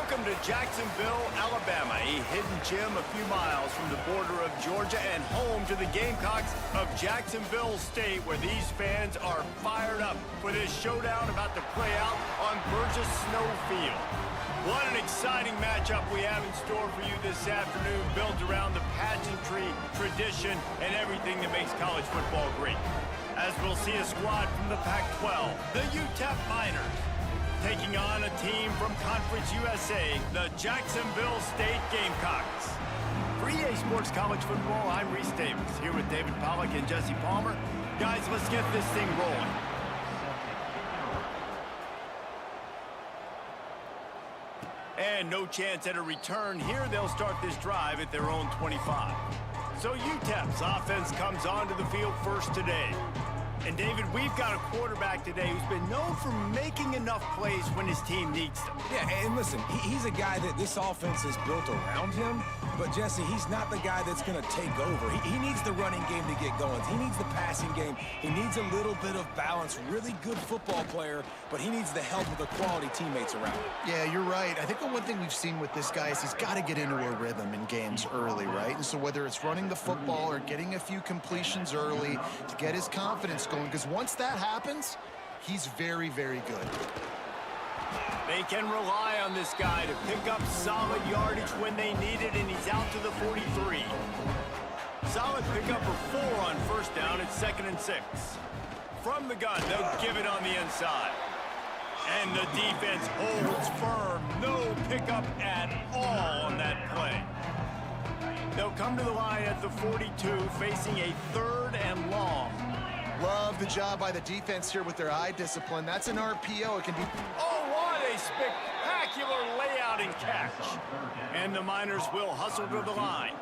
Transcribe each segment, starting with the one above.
Welcome to Jacksonville, Alabama, a hidden gem a few miles from the border of Georgia and home to the Gamecocks of Jacksonville State, where these fans are fired up for this showdown about to play out on Burgess Snow Field. What an exciting matchup we have in store for you this afternoon, built around the pageantry, tradition, and everything that makes college football great. As we'll see a squad from the Pac-12, the UTEP Miners, taking on a team from Conference USA, the Jacksonville State Gamecocks. For EA Sports College Football, I'm Reese Davis, here with David Pollack and Jesse Palmer. Guys, let's get this thing rolling. And no chance at a return here. They'll start this drive at their own 25. So UTEP's offense comes onto the field first today. And, David, we've got a quarterback today who's been known for making enough plays when his team needs them. Yeah, and listen, he's a guy that this offense is built around him. But, Jesse, he's not the guy that's going to take over. He needs the running game to get going. He needs the passing game. He needs a little bit of balance. Really good football player, but he needs the help of the quality teammates around him. Yeah, you're right. I think the one thing we've seen with this guy is he's got to get into a rhythm in games early, right? And so whether it's running the football or getting a few completions early to get his confidence going, because once that happens, he's very, very good. They can rely on this guy to pick up solid yardage when they need it, and he's out to the 43. Solid pickup of 4 on first down at 2nd and 6. From the gun, they'll give it on the inside. And the defense holds firm. No pickup at all on that play. They'll come to the line at the 42, facing a 3rd and long. Love the job by the defense here with their eye discipline. That's an RPO. It can be... Oh, what a spectacular layout and catch. And the Miners will hustle to the line.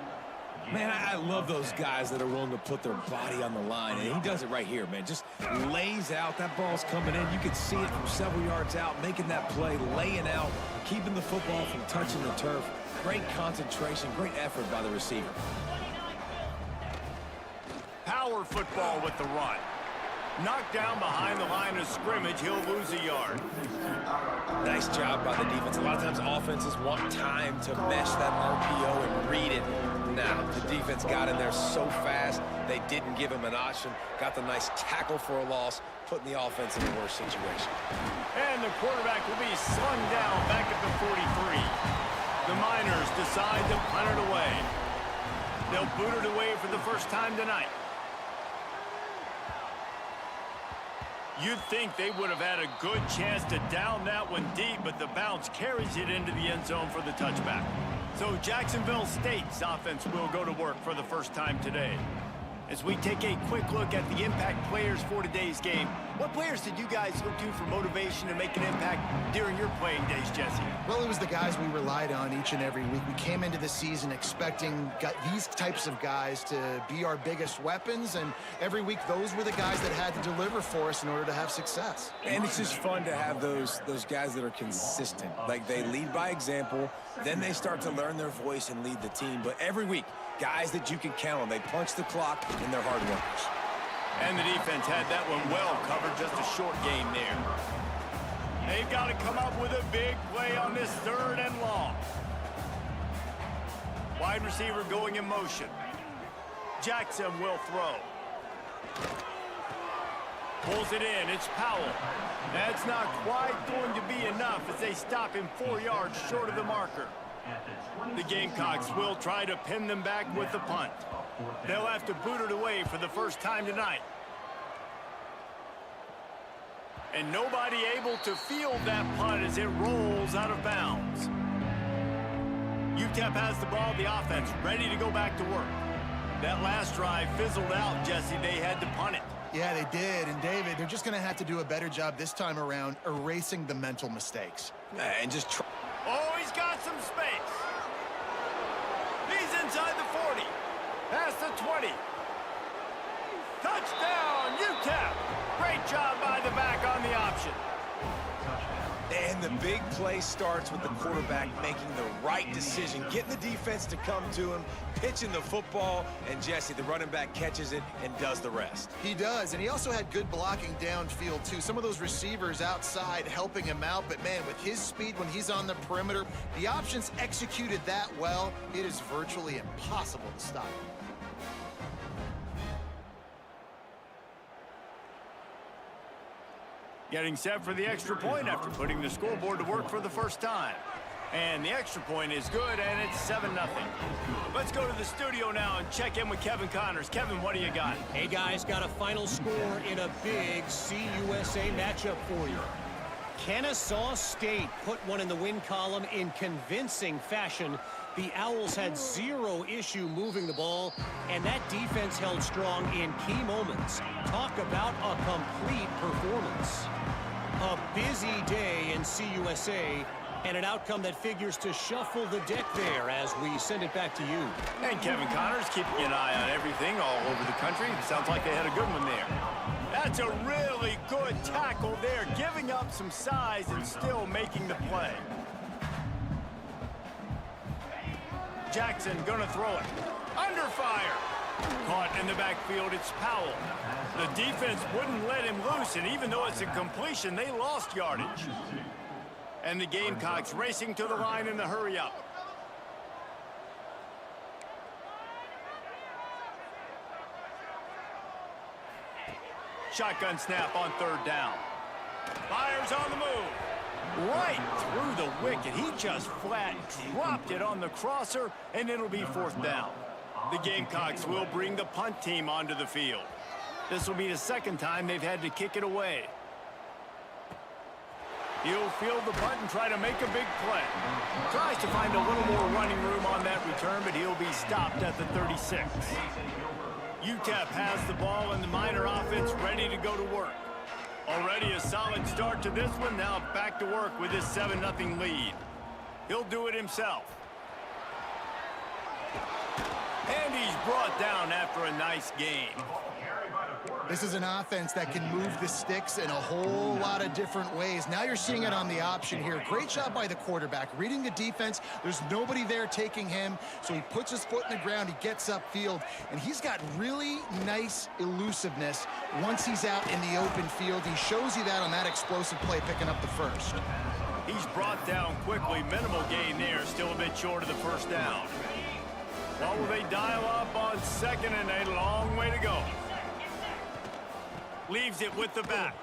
Man, I love those guys that are willing to put their body on the line, and he does it right here, man. Just lays out. That ball's coming in. You can see it from several yards out, making that play, laying out, keeping the football from touching the turf. Great concentration, great effort by the receiver. Power football with the run. Knocked down behind the line of scrimmage, he'll lose a yard. Nice job by the defense. A lot of times offenses want time to mesh that RPO and read it. Now, the defense got in there so fast, they didn't give him an option. Got the nice tackle for a loss, putting the offense in a worse situation. And the quarterback will be slung down back at the 43. The Miners decide to punt it away. They'll boot it away for the first time tonight. You'd think they would have had a good chance to down that one deep, but the bounce carries it into the end zone for the touchback. So Jacksonville State's offense will go to work for the first time today. As we take a quick look at the impact players for today's game, what players did you guys look to for motivation to make an impact during your playing days, Jesse? Well, it was the guys we relied on each and every week. We came into the season expecting these types of guys to be our biggest weapons, and every week those were the guys that had to deliver for us in order to have success. And it's just fun to have those guys that are consistent. Like, they lead by example, then they start to learn their voice and lead the team. But every week, guys that you can count on. They punch the clock, and they're hard workers. And the defense had that one well covered, just a short game there. They've got to come up with a big play on this 3rd and long. Wide receiver going in motion. Jackson will throw. Pulls it in. It's Powell. That's not quite going to be enough as they stop him 4 yards short of the marker. The Gamecocks will try to pin them back with the punt. They'll have to boot it away for the first time tonight. And nobody able to field that punt as it rolls out of bounds. UTEP has the ball, the offense ready to go back to work. That last drive fizzled out, Jesse. They had to punt it. Yeah, they did. And, David, they're just going to have to do a better job this time around erasing the mental mistakes. And just try. Oh, he's got some space. He's inside the 40. Past the 20. Touchdown, UTEP. Great job by the back on the option. And And the big play starts with the quarterback making the right decision, getting the defense to come to him, pitching the football, and Jesse, the running back, catches it and does the rest. He does, and he also had good blocking downfield, too. Some of those receivers outside helping him out, but, man, with his speed when he's on the perimeter, the options executed that well, it is virtually impossible to stop him. Getting set for the extra point after putting the scoreboard to work for the first time. And the extra point is good, and it's 7-0. Let's go to the studio now and check in with Kevin Connors. Kevin, what do you got? Hey, guys, got a final score in a big CUSA matchup for you. Kennesaw State put one in the win column in convincing fashion. The Owls had zero issue moving the ball, and that defense held strong in key moments. Talk about a complete performance. A busy day in CUSA, and an outcome that figures to shuffle the deck there as we send it back to you. And Kevin Connors keeping an eye on everything all over the country. Sounds like they had a good one there. That's a really good tackle there, giving up some size and still making the play. Jackson gonna throw it. Under fire. Caught in the backfield, it's Powell. The defense wouldn't let him loose, and even though it's a completion, they lost yardage. And the Gamecocks racing to the line in the hurry-up. Shotgun snap on third down. Fires on the move. Right through the wicket. He just flat dropped it on the crosser, and it'll be fourth down. The Gamecocks will bring the punt team onto the field. This will be the second time they've had to kick it away. He'll field the punt and try to make a big play. Tries to find a little more running room on that return, but he'll be stopped at the 36. UTEP has the ball, and the Miner offense ready to go to work. Already a solid start to this one. Now back to work with his 7-0 lead. He'll do it himself. And he's brought down after a nice game. This is an offense that can move the sticks in a whole lot of different ways. Now you're seeing it on the option here. Great job by the quarterback. Reading the defense, there's nobody there taking him, so he puts his foot in the ground, he gets upfield, and he's got really nice elusiveness once he's out in the open field. He shows you that on that explosive play, picking up the first. He's brought down quickly. Minimal gain there, still a bit short of the first down. Well, will they dial up on second and a long way to go? Leaves it with the back.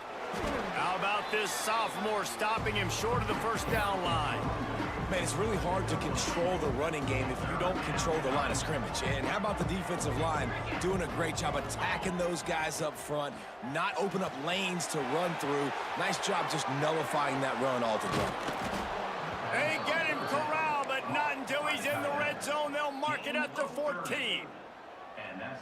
How about this sophomore stopping him short of the first down line? Man, it's really hard to control the running game if you don't control the line of scrimmage. And how about the defensive line doing a great job attacking those guys up front, not open up lanes to run through. Nice job just nullifying that run altogether. They get him corralled, but not until he's in the red zone. They'll mark it at the 14.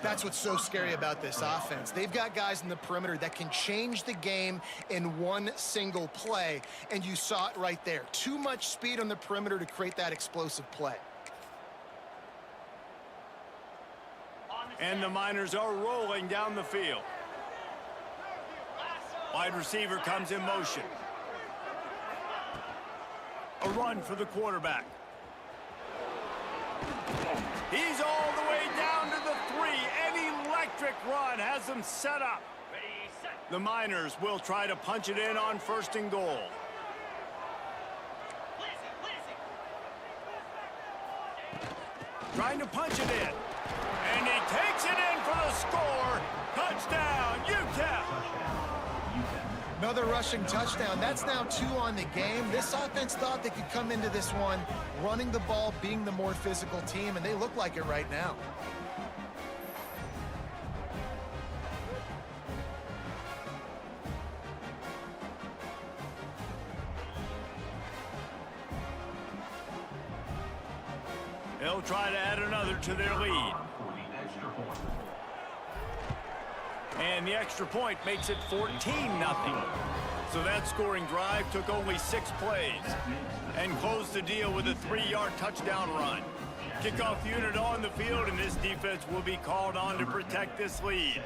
That's what's so scary about this offense. They've got guys in the perimeter that can change the game in one single play, and you saw it right there. Too much speed on the perimeter to create that explosive play. And the Miners are rolling down the field. Wide receiver comes in motion. A run for the quarterback. He's all the way down to the 3. An electric run has them set up. The Miners will try to punch it in on first and goal. Trying to punch it in. And he takes it in for the score. Touchdown, UTEP. Another rushing touchdown. That's now 2 on the game. This offense thought they could come into this one running the ball, being the more physical team, and they look like it right now. They'll try to add another to their lead. And the extra point makes it 14-0. So that scoring drive took only 6 plays and closed the deal with a 3-yard touchdown run. Kickoff unit on the field, and this defense will be called on to protect this lead.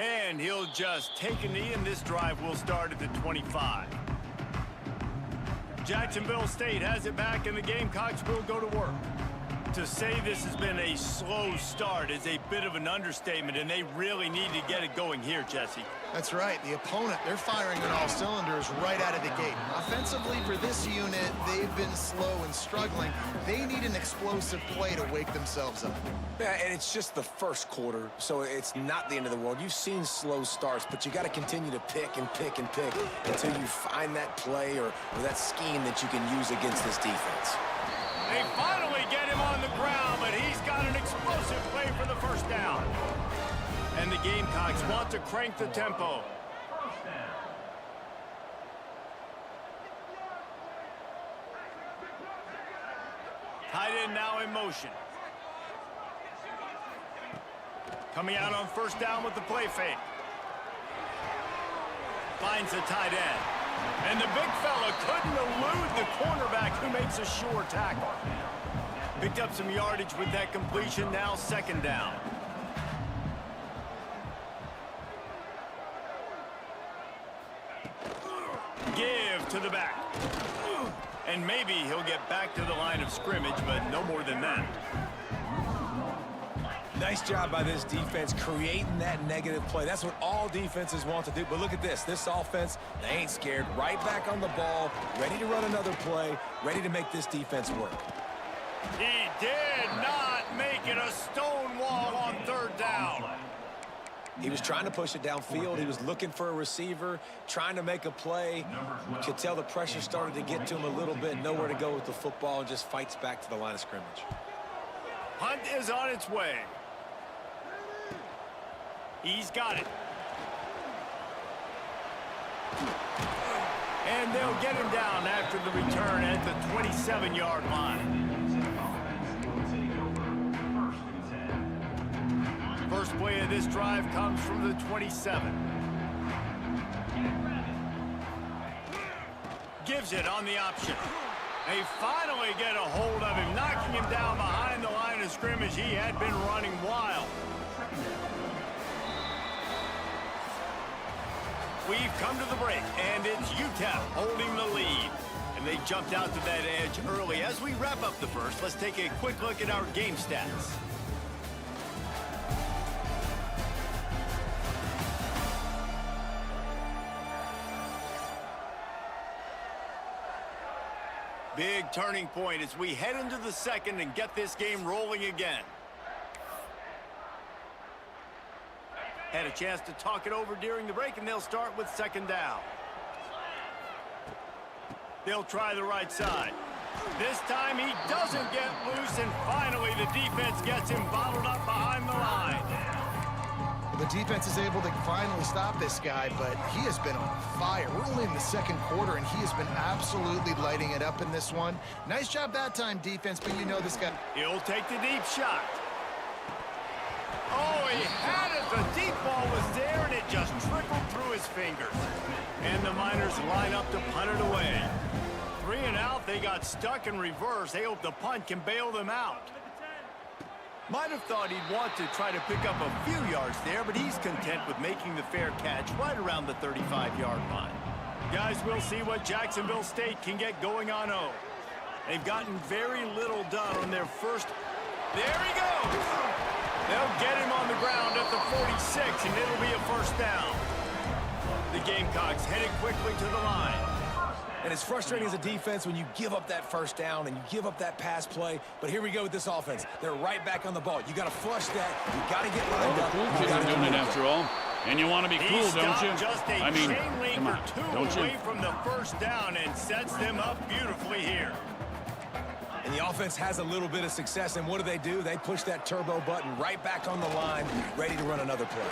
And he'll just take a knee, and this drive will start at the 25. Jacksonville State has it back, and the Gamecocks will go to work. To say this has been a slow start is a bit of an understatement, and they really need to get it going here, Jesse. That's right. The opponent, they're firing on all cylinders right out of the gate. Offensively, for this unit, they've been slow and struggling. They need an explosive play to wake themselves up. Yeah, and it's just the first quarter, so it's not the end of the world. You've seen slow starts, but you got to continue to pick and pick and pick until you find that play or that scheme that you can use against this defense. They finally get him on the ground, but he's got an explosive play for the first down. And the Gamecocks want to crank the tempo. Tight end now in motion. Coming out on first down with the play fake. Finds a tight end. And the big fella couldn't elude the cornerback who makes a sure tackle. Picked up some yardage with that completion, now second down. Give to the back. And maybe he'll get back to the line of scrimmage, but no more than that. Nice job by this defense creating that negative play. That's what all defenses want to do. But look at this. This offense, they ain't scared. Right back on the ball, ready to run another play, ready to make this defense work. He did not make it a stone wall on third down. He was trying to push it downfield. He was looking for a receiver, trying to make a play. You could tell the pressure started to get to him a little bit. Nowhere to go with the football, and just fights back to the line of scrimmage. Punt is on its way. He's got it. And they'll get him down after the return at the 27-yard line. First play of this drive comes from the 27. Gives it on the option. They finally get a hold of him, knocking him down behind the line of scrimmage. He had been running wild. We've come to the break, and it's UTEP holding the lead. And they jumped out to that edge early. As we wrap up the first, let's take a quick look at our game stats. Big turning point as we head into the second and get this game rolling again. Had a chance to talk it over during the break, and they'll start with second down. They'll try the right side. This time he doesn't get loose, and finally the defense gets him bottled up behind the line. The defense is able to finally stop this guy, but he has been on fire. We're only in the second quarter, and he has been absolutely lighting it up in this one. Nice job that time, defense, but you know this guy. He'll take the deep shot. Oh, he had it. The deep ball was there, and it just trickled through his fingers. And the Miners line up to punt it away. 3 and out. They got stuck in reverse. They hope the punt can bail them out. Might have thought he'd want to try to pick up a few yards there, but he's content with making the fair catch right around the 35-yard line. Guys, we'll see what Jacksonville State can get going on O. They've gotten very little done on their first. There he goes. They'll get him on the ground at the 46, and it'll be a first down. The Gamecocks headed quickly to the line. And it's frustrating as a defense when you give up that first down and you give up that pass play. But here we go with this offense. They're right back on the ball. You got to flush that. You got to get lined up. Cool kids are doing it after all. And you want to be cool, don't you? Just a I mean, chain link come on, or two don't you? away from the first down and sets them up beautifully here. And the offense has a little bit of success. And what do? They push that turbo button right back on the line, ready to run another play.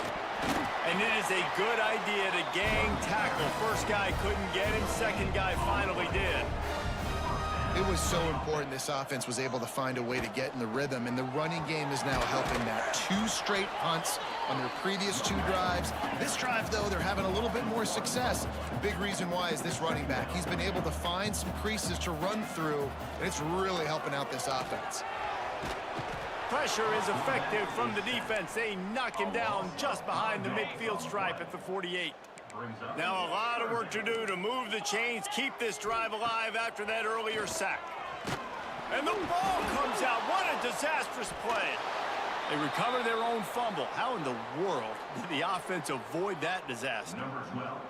And it is a good idea to gang tackle. First guy couldn't get him. Second guy finally did. It was so important this offense was able to find a way to get in the rhythm, and the running game is now helping that. 2 straight punts on their previous 2 drives. This drive, though, they're having a little bit more success. The big reason why is this running back. He's been able to find some creases to run through, and it's really helping out this offense. pressure is effective from the defense. They knock him down just behind the midfield stripe at the 48. Now a lot of work to do to move the chains, keep this drive alive after that earlier sack. And the ball comes out. What a disastrous play. They recover their own fumble. How in the world did the offense avoid that disaster?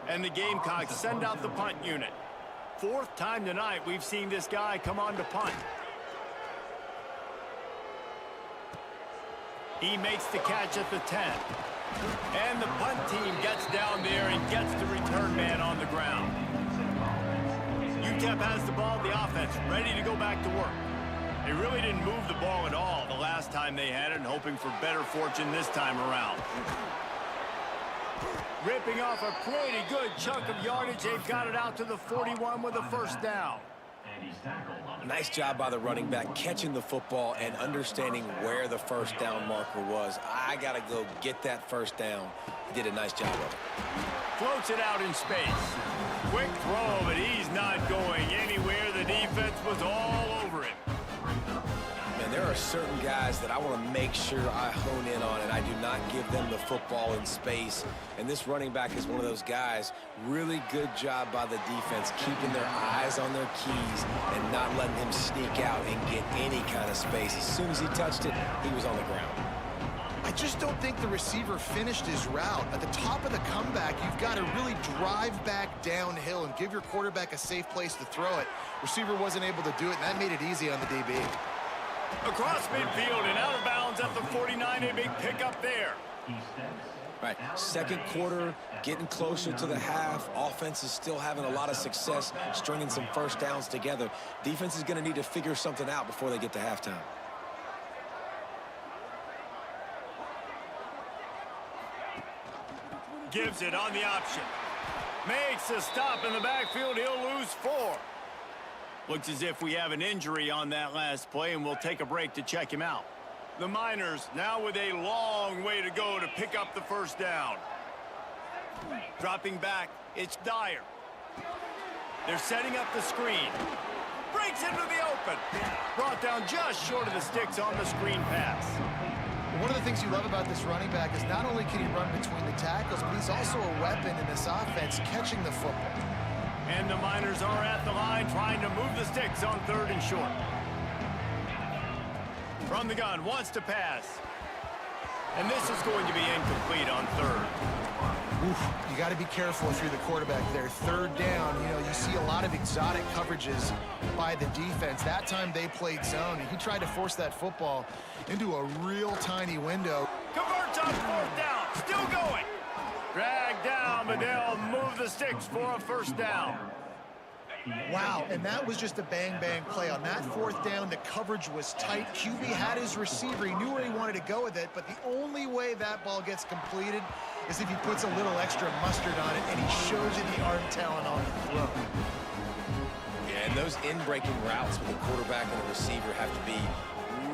And the Gamecocks send out the punt unit. Fourth time tonight we've seen this guy come on to punt. He makes the catch at the 10. And the punt team gets down there and gets the return man on the ground. UTEP has the ball, the offense ready to go back to work. They really didn't move the ball at all the last time they had it, and hoping for better fortune this time around. Ripping off a pretty good chunk of yardage. They've got it out to the 41 with a first down. Nice job by the running back catching the football and understanding where the first down marker was. I got to go get that first down. He did a nice job of it. Floats it out in space. Quick throw, but he's not going anywhere. The defense was all over him. Man, there are certain guys that I want to make sure I hone in on, and I do not give them the football in space. And this running back is one of those guys. Really good job by the defense, keeping their eyes on their keys and not letting him sneak out and get any kind of space. As soon as he touched it, he was on the ground. I just don't think the receiver finished his route. At the top of the comeback, you've got to really drive back downhill and give your quarterback a safe place to throw it. Receiver wasn't able to do it, and that made it easy on the DB. Across midfield and out of bounds at the 49, a big pickup there. Right, second quarter, getting closer to the half. Offense is still having a lot of success stringing some first downs together. Defense is going to need to figure something out before they get to halftime. Gives it on the option. Makes a stop in the backfield. He'll lose 4. Looks as if we have an injury on that last play, and we'll take a break to check him out. The Miners now with a long way to go to pick up the first down. Dropping back, it's Dyer. They're setting up the screen. Breaks into the open. Brought down just short of the sticks on the screen pass. One of the things you love about this running back is not only can he run between the tackles, but he's also a weapon in this offense, catching the football. And the Miners are at the line trying to move the sticks on 3rd and short. From the gun, wants to pass. And this is going to be incomplete on 3rd. Oof, you got to be careful if you're the quarterback there. 3rd down, you see a lot of exotic coverages by the defense. That time they played zone, and he tried to force that football into a real tiny window. Converts on 4th down, still going. Dragged down, but they'll move the sticks for a first down. Wow, and that was just a bang-bang play. On that 4th down, the coverage was tight. QB had his receiver. He knew where he wanted to go with it, but the only way that ball gets completed is if he puts a little extra mustard on it, and he shows you the arm talent on the throw. Yeah, and those in-breaking routes with the quarterback and the receiver have to be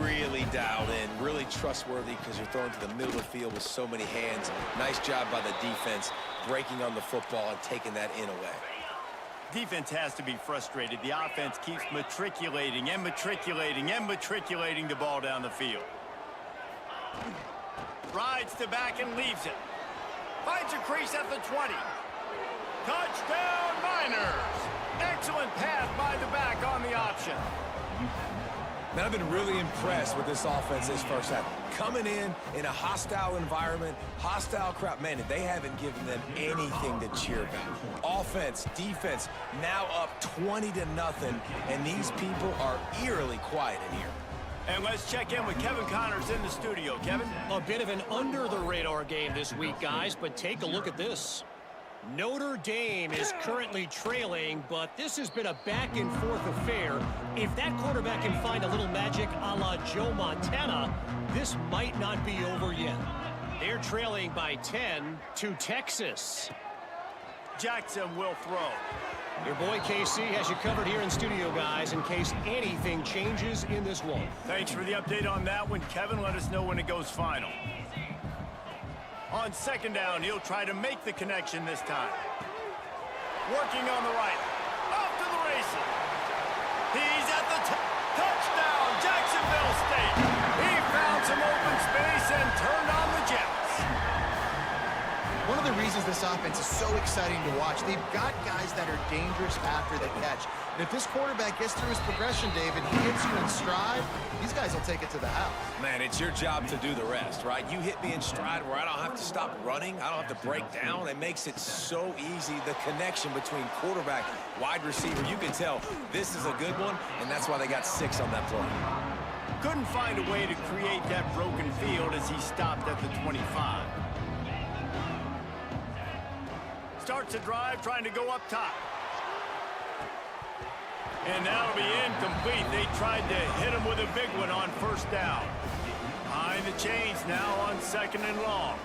really dialed in, really trustworthy, because you're throwing to the middle of the field with so many hands. Nice job by the defense breaking on the football and taking that in away. Defense has to be frustrated. The offense keeps matriculating and matriculating and matriculating the ball down the field. Rides to back and leaves it. Finds a crease at the 20. Touchdown, Miners! Excellent pass by the back on the option. Man, I've been really impressed with this offense this first half. Coming in a hostile environment, hostile crowd. Man, they haven't given them anything to cheer about. Offense, defense, now up 20-0, and these people are eerily quiet in here. And let's check in with Kevin Connors in the studio. Kevin? A bit of an under-the-radar game this week, guys, but take a look at this. Notre Dame is currently trailing, but this has been a back-and-forth affair. If that quarterback can find a little magic a la Joe Montana, this might not be over yet. They're trailing by 10 to Texas. Jackson will throw. Your boy KC has you covered here in studio, guys, in case anything changes in this one. Thanks for the update on that one, Kevin. Let us know when it goes final. On 2nd down, he'll try to make the connection this time. Working on the right. Off to the races. He's at the touchdown, Jacksonville State. He found space and turned on the jets. One of the reasons this offense is so exciting to watch, they've got guys that are dangerous after the catch. And if this quarterback gets through his progression, David, he hits you in stride, these guys will take it to the house. Man, it's your job to do the rest, right? You hit me in stride where I don't have to stop running. I don't have to break down. It makes it so easy, the connection between quarterback, wide receiver. You can tell this is a good one, and that's why they got 6 on that play. Couldn't find a way to create that broken field as he stopped at the 25. Starts a drive trying to go up top. And that'll be incomplete. They tried to hit him with a big one on first down. Behind the chains now on 2nd and long.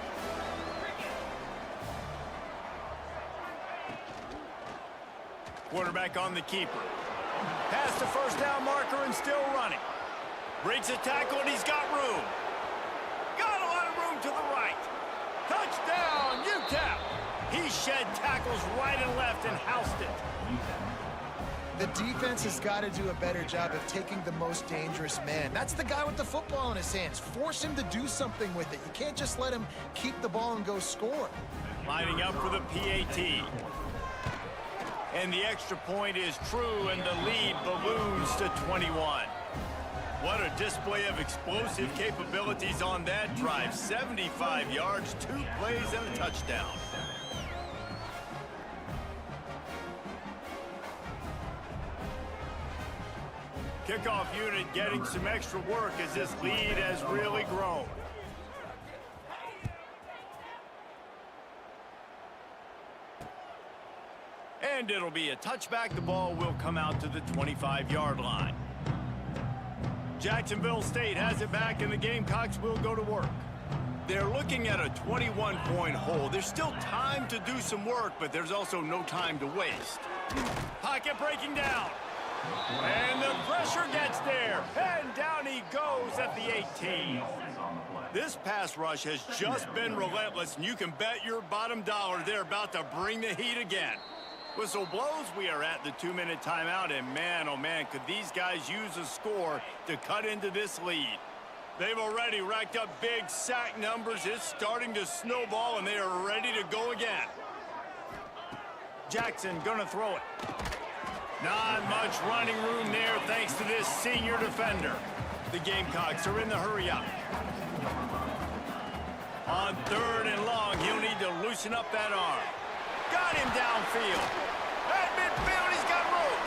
Quarterback on the keeper. Past the first down marker and still running. Breaks a tackle and he's got room. Got a lot of room to the right. Touchdown, UTEP. He shed tackles right and left and housed it. The defense has got to do a better job of taking the most dangerous man. That's the guy with the football in his hands. Force him to do something with it. You can't just let him keep the ball and go score. Lining up for the PAT. And the extra point is true, and the lead balloons to 21. What a display of explosive capabilities on that drive. 75 yards, 2 plays, and a touchdown. Kickoff unit getting some extra work as this lead has really grown. And it'll be a touchback. The ball will come out to the 25-yard line. Jacksonville State has it back, and the Gamecocks will go to work. They're looking at a 21-point hole. There's still time to do some work, but there's also no time to waste. Pocket breaking down. And the pressure gets there. And down he goes at the 18. This pass rush has just been relentless, and you can bet your bottom dollar they're about to bring the heat again. Whistle blows, we are at the 2-minute timeout, and man, oh man, could these guys use a score to cut into this lead. They've already racked up big sack numbers. It's starting to snowball, and they are ready to go again. Jackson gonna throw it. Not much running room there thanks to this senior defender. The Gamecocks are in the hurry up. On 3rd and long, he'll need to loosen up that arm. Got him downfield. At midfield, he's got room.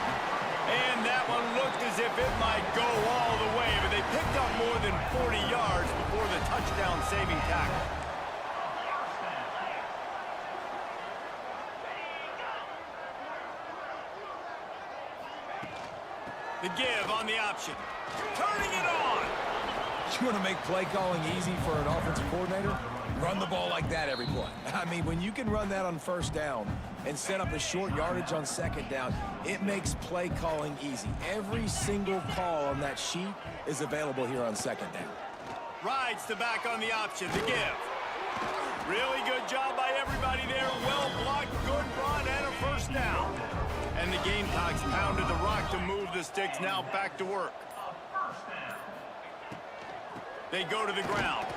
And that one looked as if it might go all the way, but they picked up more than 40 yards before the touchdown-saving tackle. The give on the option. Turning it on. You want to make play calling easy for an offensive coordinator? Run the ball like that every play. I mean, when you can run that on first down and set up a short yardage on second down, it makes play calling easy. Every single call on that sheet is available here on second down. Rides the back on the option. The give. Really good job by everybody there. Well blocked, good run, and a first down. And the Gamecocks pounded the rock to move the sticks. Now back to work. They go to the ground.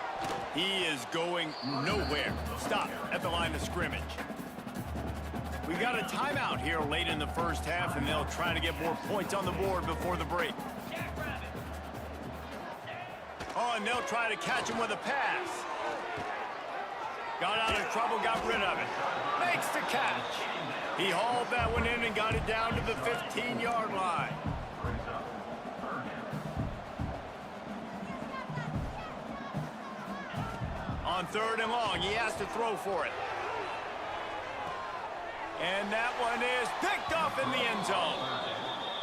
He is going nowhere. Stop at the line of scrimmage. We've got a timeout here late in the first half, and they'll try to get more points on the board before the break. Oh, and they'll try to catch him with a pass. Got out of trouble, got rid of it. Makes the catch. He hauled that one in and got it down to the 15-yard line. On 3rd and long, he has to throw for it. And that one is picked up in the end zone.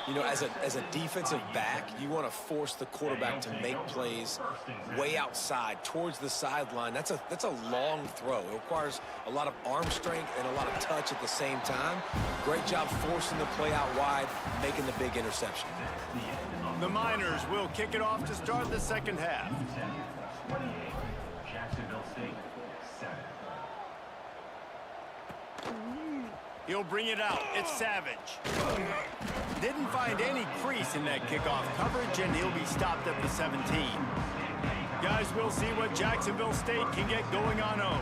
You know, as a defensive back, you want to force the quarterback to make plays way outside, towards the sideline. That's a long throw. It requires a lot of arm strength and a lot of touch at the same time. Great job forcing the play out wide, making the big interception. The Miners will kick it off to start the second half. He'll bring it out. It's Savage. Didn't find any crease in that kickoff coverage, and he'll be stopped at the 17. Guys, we'll see what Jacksonville State can get going on home.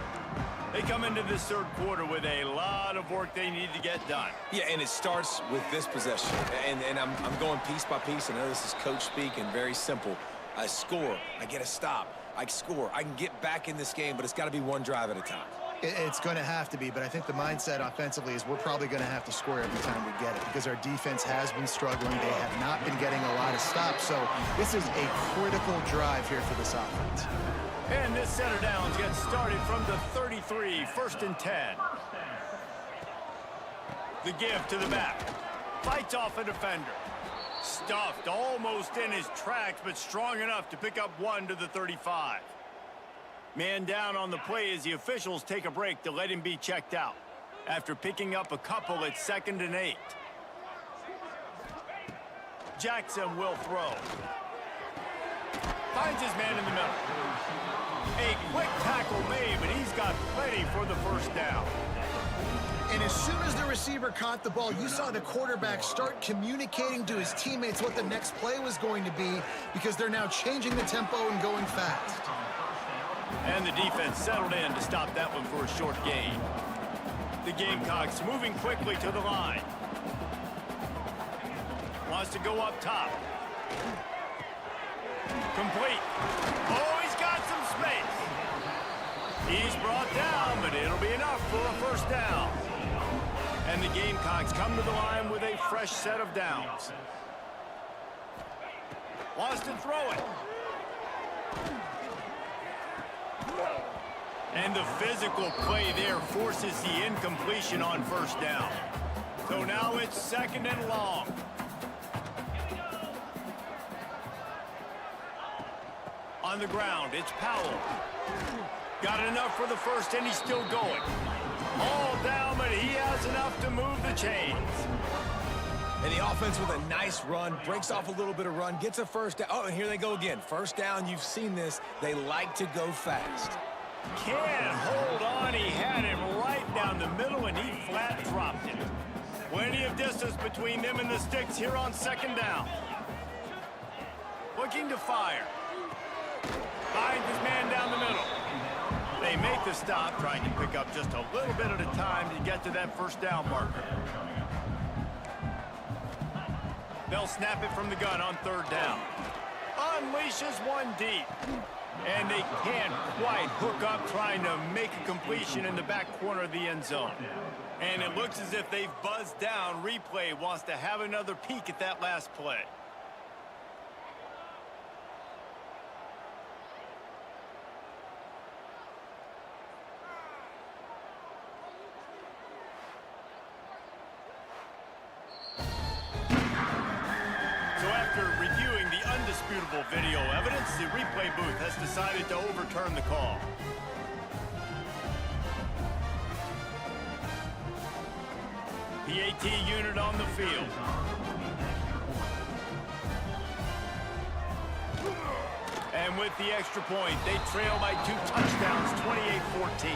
They come into this third quarter with a lot of work they need to get done. Yeah, and it starts with this possession. And I'm going piece by piece. I know this is coach speak and very simple. I score. I get a stop. I score. I can get back in this game, but it's got to be one drive at a time. It's going to have to be, but I think the mindset offensively is we're probably going to have to score every time we get it because our defense has been struggling. They have not been getting a lot of stops, so this is a critical drive here for this offense. And this set of downs gets started from the 33, 1st and 10. The give to the back. Fights off a defender. Stuffed almost in his tracks, but strong enough to pick up 1 to the 35. Man down on the play as the officials take a break to let him be checked out. After picking up a couple at 2nd and 8. Jackson will throw. Finds his man in the middle. A quick tackle made, but he's got plenty for the first down. And as soon as the receiver caught the ball, you saw the quarterback start communicating to his teammates what the next play was going to be because they're now changing the tempo and going fast. And the defense settled in to stop that one for a short gain. The Gamecocks moving quickly to the line. Wants to go up top. Complete. Oh, he's got some space. He's brought down, but it'll be enough for a first down. And the Gamecocks come to the line with a fresh set of downs. Wants to throw it. And the physical play there forces the incompletion on first down. So now it's 2nd and long. On the ground, it's Powell. Got enough for the first, and he's still going. All down, but he has enough to move the chains. And the offense with a nice run, breaks off a little bit of run, gets a first down. Oh, and here they go again. First down, you've seen this. They like to go fast. Can't hold on. He had him right down the middle, and he flat dropped it. Plenty of distance between them and the sticks here on 2nd down. Looking to fire. Finds his man down the middle. They make the stop, trying to pick up just a little bit at a time to get to that first down marker. They'll snap it from the gun on 3rd down. Unleashes one deep. And they can't quite hook up trying to make a completion in the back corner of the end zone. And it looks as if they've buzzed down. Replay wants to have another peek at that last play. So after reviewing the undisputable video evidence, the replay booth has decided to overturn the call. PAT unit on the field. And with the extra point, they trail by 2 touchdowns, 28-14.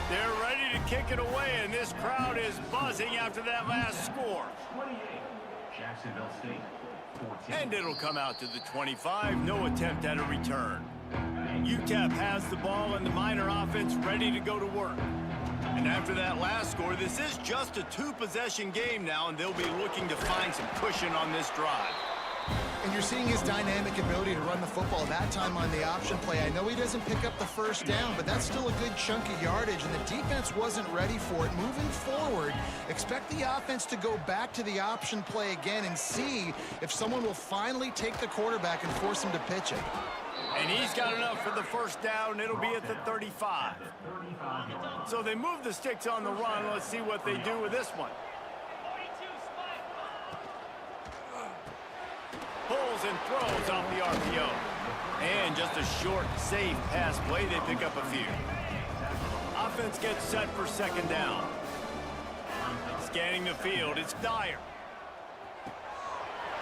They're ready to kick it away, and this crowd is buzzing after that last score. Jacksonville State. And it'll come out to the 25. No attempt at a return. UTEP has the ball and the Miner offense ready to go to work. And after that last score, this is just a 2-possession game now, and they'll be looking to find some cushion on this drive. And you're seeing his dynamic ability to run the football, that time on the option play. I know he doesn't pick up the first down, but that's still a good chunk of yardage, and the defense wasn't ready for it. Moving forward, expect the offense to go back to the option play again and see if someone will finally take the quarterback and force him to pitch it. And he's got enough for the first down. It'll be at the 35. So they move the sticks on the run. Let's see what they do with this one. Pulls and throws off the RPO. And just a short, safe pass play. They pick up a few. Offense gets set for 2nd down. Scanning the field, it's Dyer.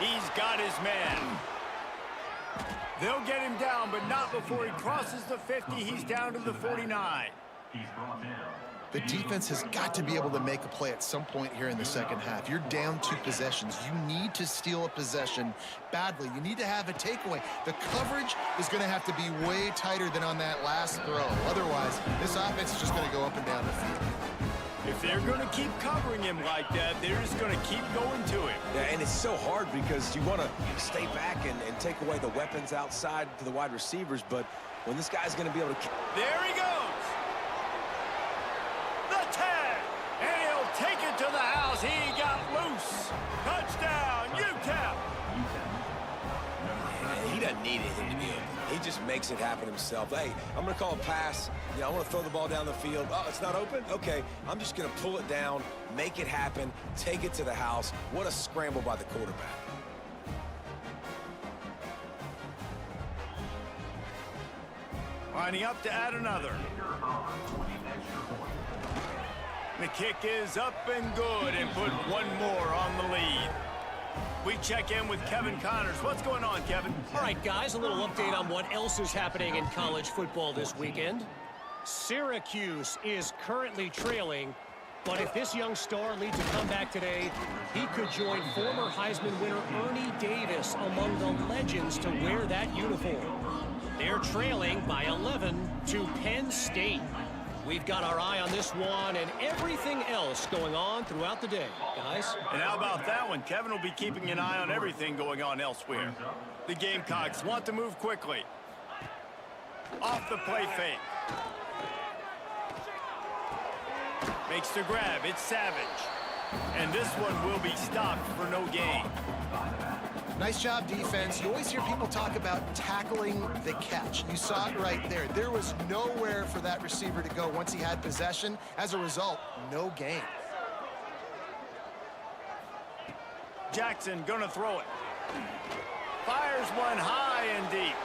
He's got his man. They'll get him down, but not before he crosses the 50. He's down to the 49. He's brought down The defense has got to be able to make a play at some point here in the second half. You're down 2 possessions. You need to steal a possession badly. You need to have a takeaway. The coverage is going to have to be way tighter than on that last throw. Otherwise, this offense is just going to go up and down the field. If they're going to keep covering him like that, they're just going to keep going to him. Yeah, and it's so hard because you want to stay back and take away the weapons outside to the wide receivers, but when this guy's going to be able to... There he goes. The tag. And he'll take it to the house. He got loose. Touchdown, UTEP. He doesn't need anything to be open. He just makes it happen himself. Hey, I'm going to call a pass. You know, I want to throw the ball down the field. Oh, it's not open? Okay, I'm just going to pull it down, make it happen, take it to the house. What a scramble by the quarterback. Lining up to add another. The kick is up and good and put one more on the lead. We check in with Kevin Connors. What's going on, Kevin? All right, guys, a little update on what else is happening in college football this weekend. Syracuse is currently trailing, but if this young star leads a comeback today, he could join former Heisman winner Ernie Davis among the legends to wear that uniform. They're trailing by 11 to Penn State. We've got our eye on this one and everything else going on throughout the day, guys. And how about that one? Kevin will be keeping an eye on everything going on elsewhere. The Gamecocks want to move quickly. Off the play fake. Makes the grab. It's Savage. And this one will be stopped for no gain. Nice job, defense. You always hear people talk about tackling the catch. You saw it right there. There was nowhere for that receiver to go once he had possession. As a result, no gain. Jackson gonna throw it. Fires one high and deep.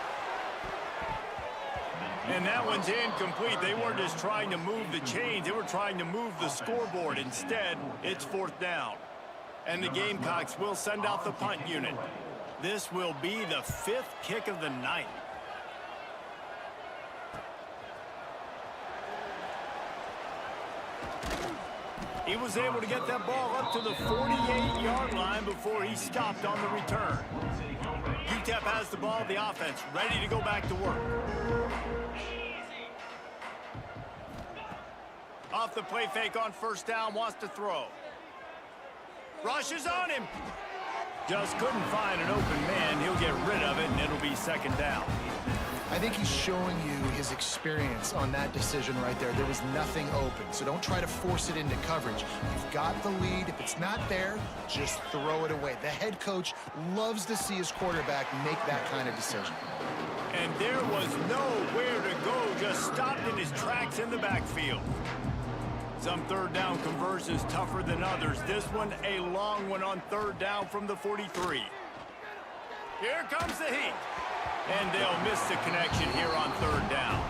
And that one's incomplete. They weren't just trying to move the chains. They were trying to move the scoreboard. Instead, it's 4th down. And the Gamecocks will send out the punt unit. This will be the 5th kick of the night. He was able to get that ball up to the 48-yard line before he stopped on the return. UTEP has the ball, the offense ready to go back to work. Off the play fake on 1st down, wants to throw. Rushes on him. Just couldn't find an open man. He'll get rid of it, and it'll be 2nd down. I think he's showing you his experience on that decision right there. There was nothing open, so don't try to force it into coverage. You've got the lead. If it's not there, just throw it away. The head coach loves to see his quarterback make that kind of decision. And there was nowhere to go, just stopped in his tracks in the backfield. Some 3rd down conversions tougher than others. This one, a long one on 3rd down from the 43. Here comes the heat. And they'll miss the connection here on 3rd down.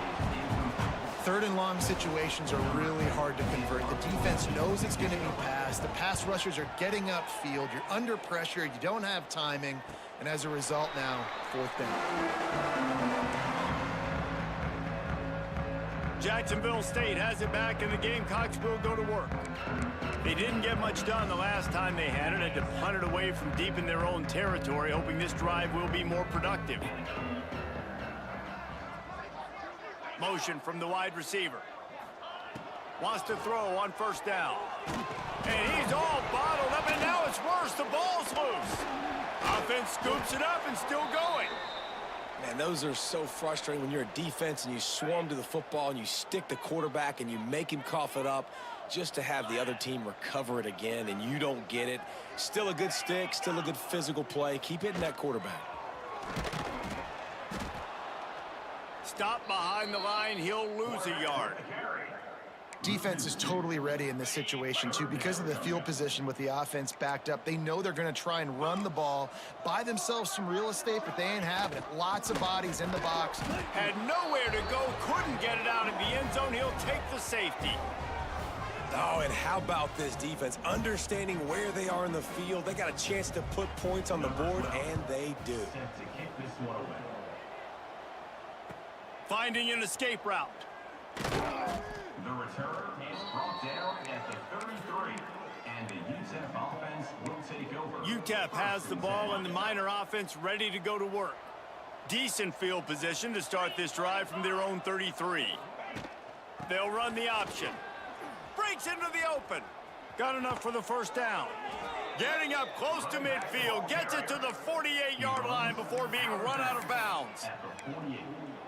3rd and long situations are really hard to convert. The defense knows it's going to be passed. The pass rushers are getting upfield. You're under pressure. You don't have timing. And as a result now, 4th down. Jacksonville State has it back, and the Gamecocks will go to work. They didn't get much done the last time they had it, had to punt it away from deep in their own territory, hoping this drive will be more productive. Motion from the wide receiver. Wants to throw on 1st down. And he's all bottled up, and now it's worse. The ball's loose. Offense scoops it up and still going. Man, those are so frustrating when you're a defense and you swarm to the football and you stick the quarterback and you make him cough it up just to have the other team recover it again and you don't get it. Still a good stick, still a good physical play. Keep hitting that quarterback. Stop behind the line, he'll lose a yard. Defense is totally ready in this situation, too. Because of the field position with the offense backed up, they know they're going to try and run the ball, buy themselves some real estate, but they ain't having it. Lots of bodies in the box. Had nowhere to go, couldn't get it out of the end zone. He'll take the safety. Oh, and how about this defense? Understanding where they are in the field. They got a chance to put points on the board, and they do. Finding an escape route. The return is brought And the UTEP offense will take over. UTEP has the ball and the Miner offense ready to go to work. Decent field position to start this drive from their own 33. They'll run the option. Breaks into the open. Got enough for the first down. Getting up close to midfield. Gets it to the 48-yard line before being run out of bounds.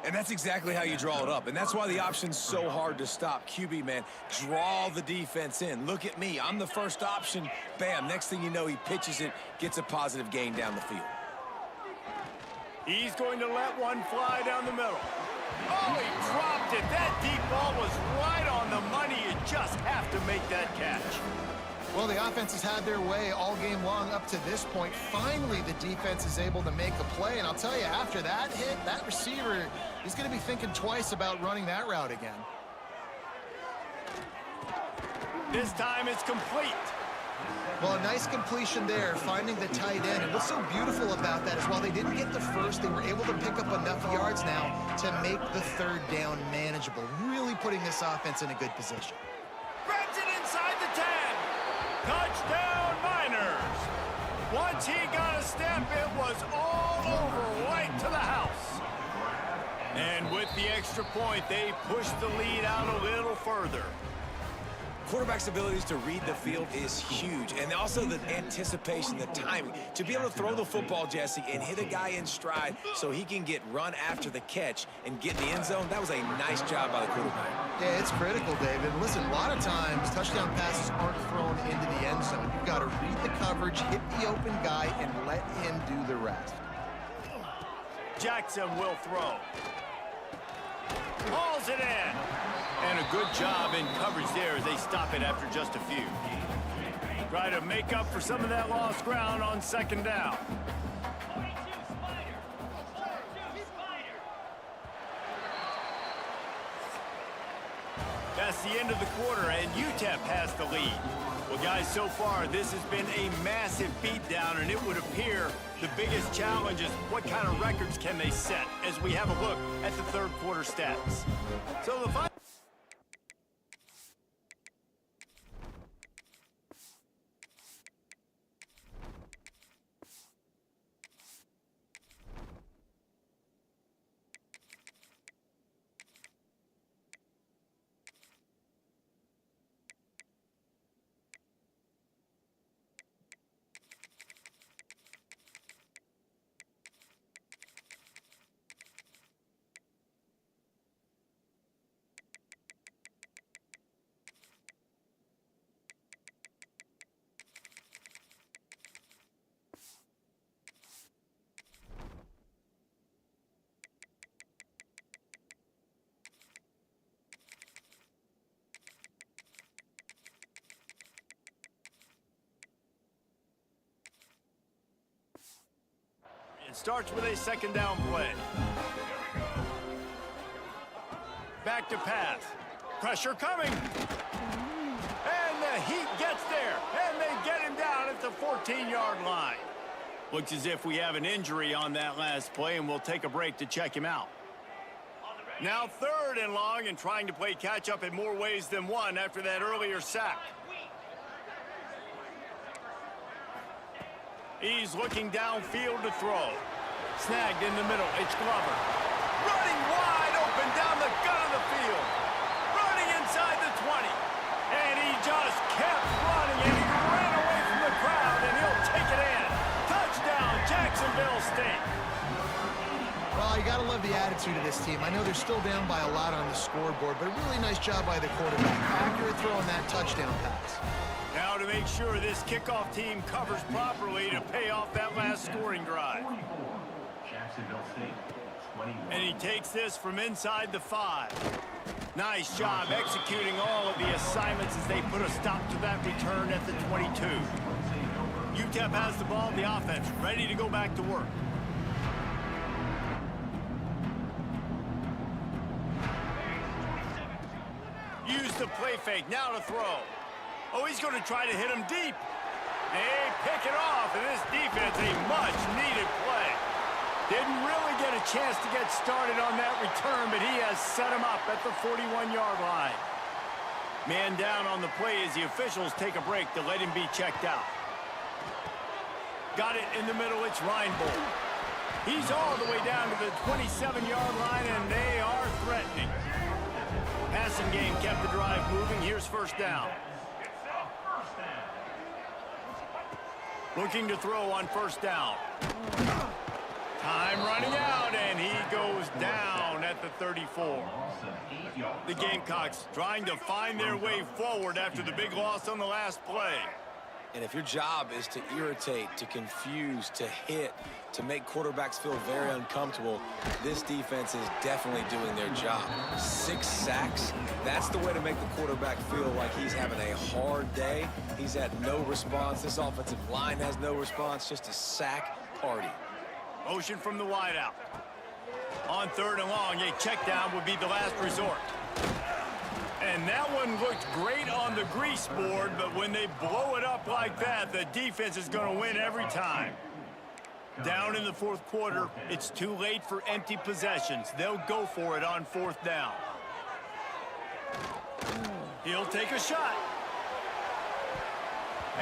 And that's exactly how you draw it up. And that's why the option's so hard to stop. QB, man, draw the defense in. Look at me. I'm the first option. Bam. Next thing you know, he pitches it, gets a positive gain down the field. He's going to let one fly down the middle. Oh, he dropped it. That deep ball was right on the money. You just have to make that catch. Well, the offense has had their way all game long up to this point. Finally, the defense is able to make a play. And I'll tell you, after that hit, that receiver is going to be thinking twice about running that route again. This time it's complete. Well, a nice completion there, finding the tight end. And what's so beautiful about that is while they didn't get the first, they were able to pick up enough yards now to make the third down manageable, really putting this offense in a good position. Grabs it inside the 10. Touchdown, Miners. Once he got a step, it was all over, right to the house. And with the extra point, they pushed the lead out a little further. Quarterback's abilities to read the field is huge, and also the anticipation, the timing. To be able to throw the football, Jesse, and hit a guy in stride so he can get run after the catch and get in the end zone, that was a nice job by the quarterback. Yeah, it's critical, David. Listen, a lot of times, touchdown passes aren't thrown into the end zone. You've got to read the coverage, hit the open guy, and let him do the rest. Jackson will throw. Hauls it in. And a good job in coverage there as they stop it after just a few. Try to make up for some of that lost ground on second down. That's the end of the quarter, and UTEP has the lead. Well, guys, so far, this has been a massive beatdown, and it would appear the biggest challenge is what kind of records can they set as we have a look at the third quarter stats. So the final... starts with a second down play. Back to pass. Pressure coming. And the Heat gets there. And they get him down at the 14-yard line. Looks as if we have an injury on that last play, and we'll take a break to check him out. Now third and long, and trying to play catch-up in more ways than one after that earlier sack. He's looking downfield to throw. Snagged in the middle. It's Glover. Running wide open down the gut of the field. Running inside the 20. And he just kept running, and he ran away from the crowd, and he'll take it in. Touchdown, Jacksonville State. Well, you got to love the attitude of this team. I know they're still down by a lot on the scoreboard, but a really nice job by the quarterback. Accurate throw on that touchdown pass. Now to make sure this kickoff team covers properly to pay off that last scoring drive. And he takes this from inside the 5. Nice job executing all of the assignments as they put a stop to that return at the 22. UTEP has the ball, the offense ready to go back to work. Use the play fake, now to throw. Oh, he's going to try to hit him deep. They pick it off, and this defense, a much-needed play. Didn't really get a chance to get started on that return, but he has set him up at the 41-yard line. Man down on the play as the officials take a break to let him be checked out. Got it in the middle, it's Reinbold. He's all the way down to the 27-yard line, and they are threatening. Passing game kept the drive moving. Here's first down. Looking to throw on first down. Time running out, and he goes down at the 34. The Gamecocks trying to find their way forward after the big loss on the last play. And if your job is to irritate, to confuse, to hit, to make quarterbacks feel very uncomfortable, this defense is definitely doing their job. 6 sacks, that's the way to make the quarterback feel like he's having a hard day. He's had no response. This offensive line has no response, just a sack party. Motion from the wideout. On 3rd and long, a check down would be the last resort. And that one looked great on the grease board, but when they blow it up like that, the defense is going to win every time. Down in the 4th quarter, it's too late for empty possessions. They'll go for it on 4th down. He'll take a shot.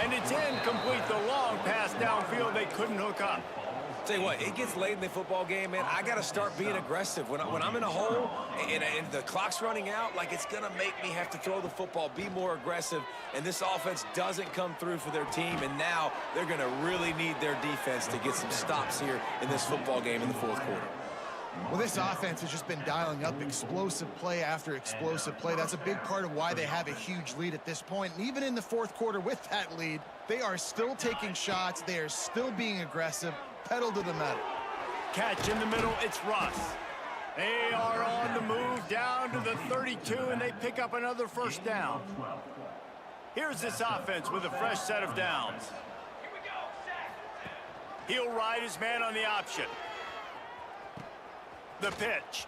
And it's incomplete. The long pass downfield, they couldn't hook up. Tell you what, it gets late in the football game, man. I got to start being aggressive. When I'm in a hole and the clock's running out, like, it's going to make me have to throw the football, be more aggressive. And this offense doesn't come through for their team, and now they're going to really need their defense to get some stops here in this football game in the 4th quarter. Well, this offense has just been dialing up explosive play after explosive play. That's a big part of why they have a huge lead at this point. And even in the 4th quarter with that lead, they are still taking shots. They are still being aggressive. Pedal to the metal. Catch in the middle, it's Russ. They are on the move down to the 32, and they pick up another first down. Here's this offense with a fresh set of downs. He'll ride his man on the option. The pitch.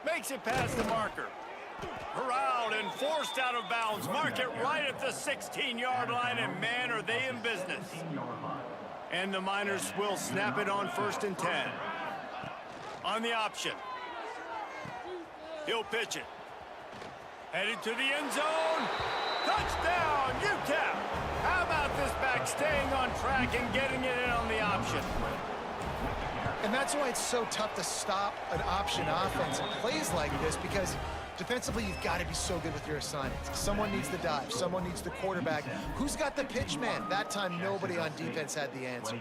Makes it past the marker. Corralled and forced out of bounds. Mark it right at the 16-yard line, and man, are they in business. And the Miners will snap it on 1st and 10. On the option. He'll pitch it. Headed to the end zone. Touchdown, UTEP. How about this back staying on track and getting it in on the option? And that's why it's so tough to stop an option offense in plays like this, because defensively, you've got to be so good with your assignments. Someone needs the dive. Someone needs the quarterback. Who's got the pitch man? That time, nobody on defense had the answer.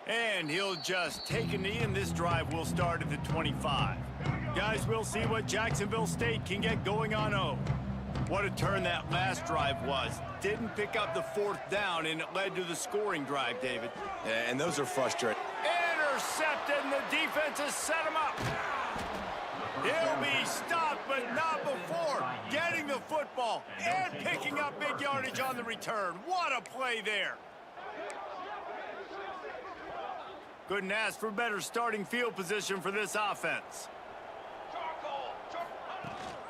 And he'll just take a knee, and this drive will start at the 25. Guys, we'll see what Jacksonville State can get going on 0. What a turn that last drive was. Didn't pick up the 4th down, and it led to the scoring drive, David. Yeah, and those are frustrating. Intercepted, and the defense has set him up. He'll be stopped, but not before getting the football and picking up big yardage on the return. What a play there. Couldn't ask for better starting field position for this offense.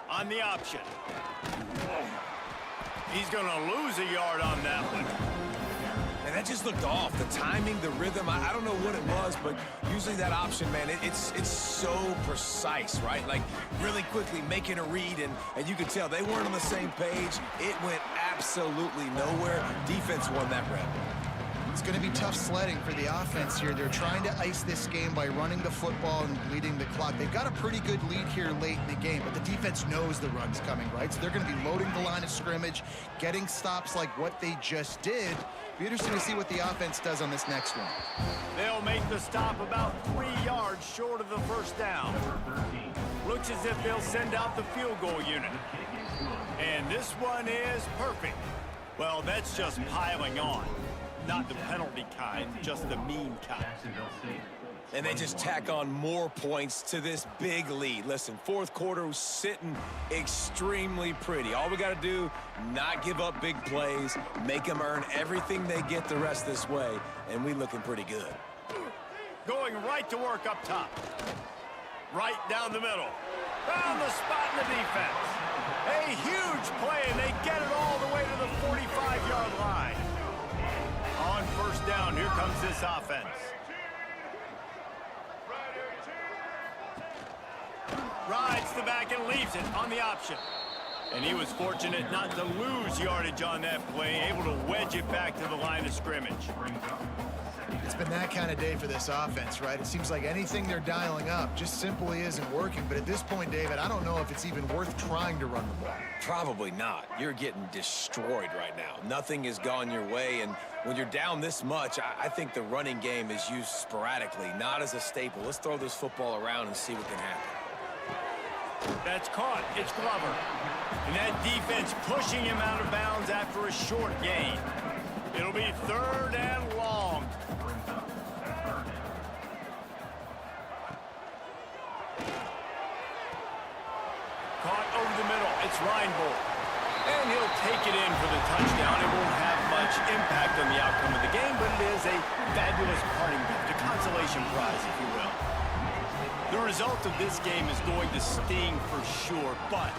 On the option. He's going to lose a yard on that one. And that just looked off. The timing, the rhythm, I don't know what it was, but usually that option, man, it's so precise, right? Like, really quickly making a read, and you could tell they weren't on the same page. It went absolutely nowhere. Defense won that rep. It's going to be tough sledding for the offense here. They're trying to ice this game by running the football and leading the clock. They've got a pretty good lead here late in the game, but the defense knows the run's coming, right? So they're going to be loading the line of scrimmage, getting stops like what they just did. Be interesting to see what the offense does on this next one. They'll make the stop about 3 yards short of the first down. Looks as if they'll send out the field goal unit. And this one is perfect. Well, that's just piling on. Not the penalty kind, just the mean kind. And they just tack on more points to this big lead. Listen, 4th quarter was sitting extremely pretty. All we got to do, not give up big plays, make them earn everything they get the rest this way, and we looking pretty good. Going right to work up top. Right down the middle. Found the spot in the defense. A huge play, and they get it all the way to the 45-yard line. On first down, here comes this offense. Rides the back and leaves it on the option. And he was fortunate not to lose yardage on that play, able to wedge it back to the line of scrimmage. It's been that kind of day for this offense, right? It seems like anything they're dialing up just simply isn't working. But at this point, David, I don't know if it's even worth trying to run the ball. Probably not. You're getting destroyed right now. Nothing has gone your way, and when you're down this much, I think the running game is used sporadically, not as a staple. Let's throw this football around and see what can happen. That's caught. It's Glover. And that defense pushing him out of bounds after a short gain. It'll be 3rd and long. Caught over the middle. It's Reinbold. And he'll take it in for the touchdown. It won't have much impact on the outcome of the game, but it is a fabulous parting gift, a consolation prize, if you will. The result of this game is going to sting for sure, but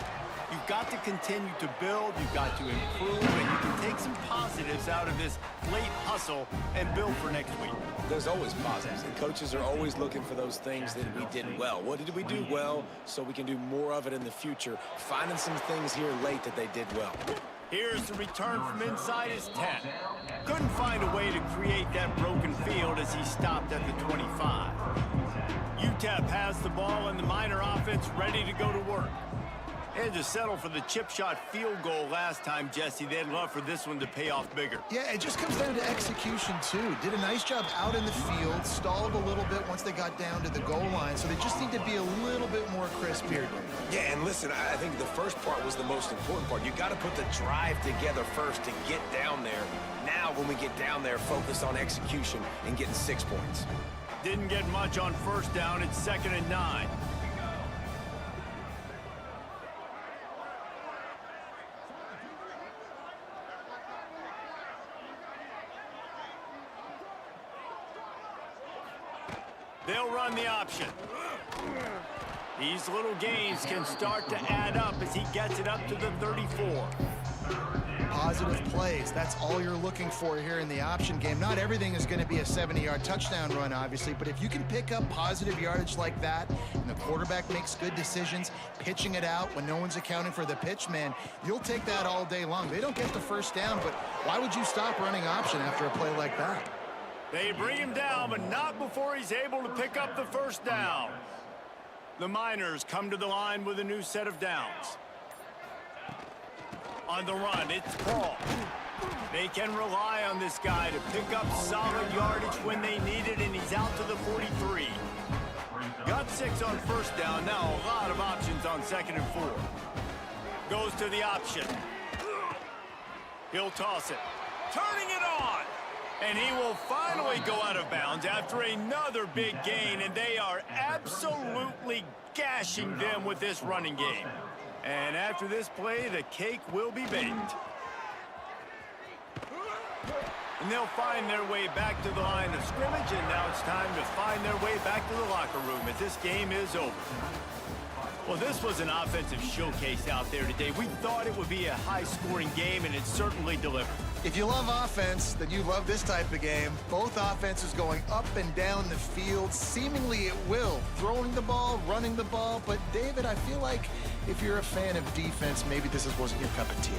you've got to continue to build, you've got to improve, and you can take some positives out of this late hustle and build for next week. There's always positives, and coaches are always looking for those things that we did well. What did we do well so we can do more of it in the future? Finding some things here late that they did well. Here's the return from inside his 10. Couldn't find a way to create that broken field as he stopped at the 25. UTEP has the ball and the Miner offense ready to go to work. And to settle for the chip shot field goal last time, Jesse, they'd love for this one to pay off bigger. Yeah, it just comes down to execution, too. Did a nice job out in the field, stalled a little bit once they got down to the goal line, so they just need to be a little bit more crisp here. Yeah, and listen, I think the first part was the most important part. You got to put the drive together first to get down there. Now, when we get down there, focus on execution and getting 6 points. Didn't get much on first down. It's 2nd and 9. They'll run the option. These little gains can start to add up as he gets it up to the 34. Positive plays, that's all you're looking for here in the option game. Not everything is going to be a 70-yard touchdown run, obviously, but if you can pick up positive yardage like that, and the quarterback makes good decisions, pitching it out when no one's accounting for the pitch, man, you'll take that all day long. They don't get the first down, but why would you stop running option after a play like that? They bring him down, but not before he's able to pick up the first down. The Miners come to the line with a new set of downs. On the run, it's Paul. They can rely on this guy to pick up solid yardage when they need it, and he's out to the 43. Got 6 on first down. Now a lot of options on 2nd and 4. Goes to the option. He'll toss it. Turning it on. And he will finally go out of bounds after another big gain, and they are absolutely gashing them with this running game. And after this play, the cake will be baked. And they'll find their way back to the line of scrimmage, and now it's time to find their way back to the locker room as this game is over. Well, this was an offensive showcase out there today. We thought it would be a high-scoring game, and it certainly delivered. If you love offense, then you love this type of game. Both offenses going up and down the field, seemingly at will. Throwing the ball, running the ball. But, David, I feel like if you're a fan of defense, maybe this wasn't your cup of tea.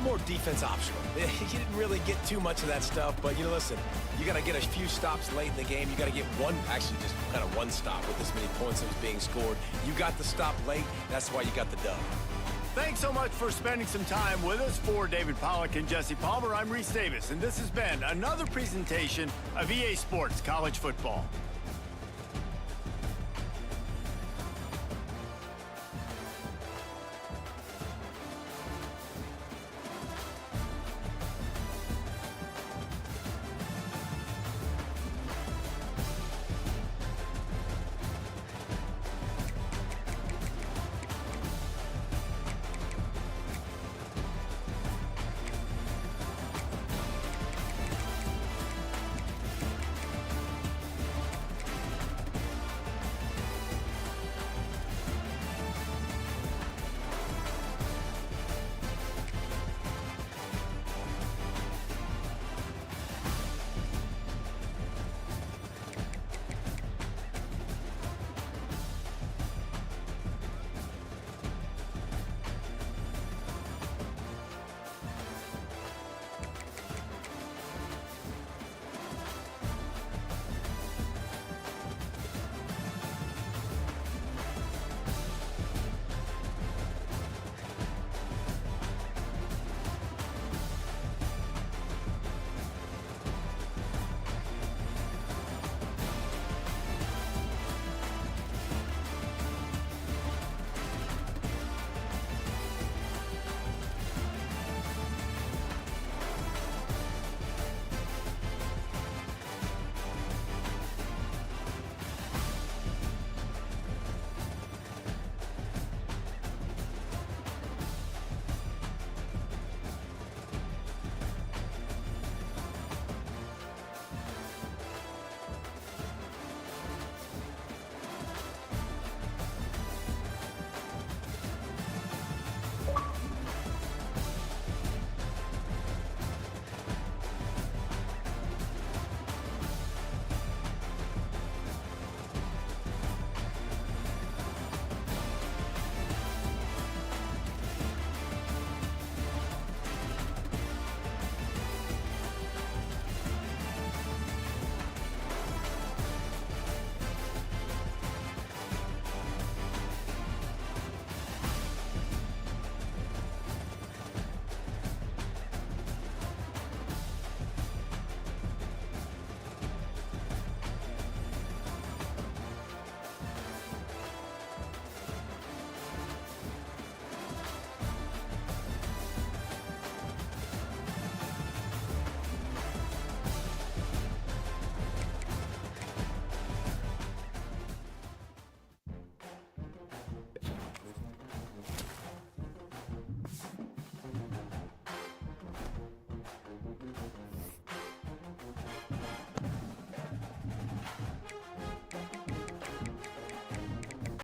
More defense optional. You didn't really get too much of that stuff, but, listen, you got to get a few stops late in the game. You got to get actually just kind of one stop with this many points that was being scored. You got the stop late. That's why you got the dub. Thanks so much for spending some time with us. For David Pollack and Jesse Palmer, I'm Reese Davis, and this has been another presentation of EA Sports College Football.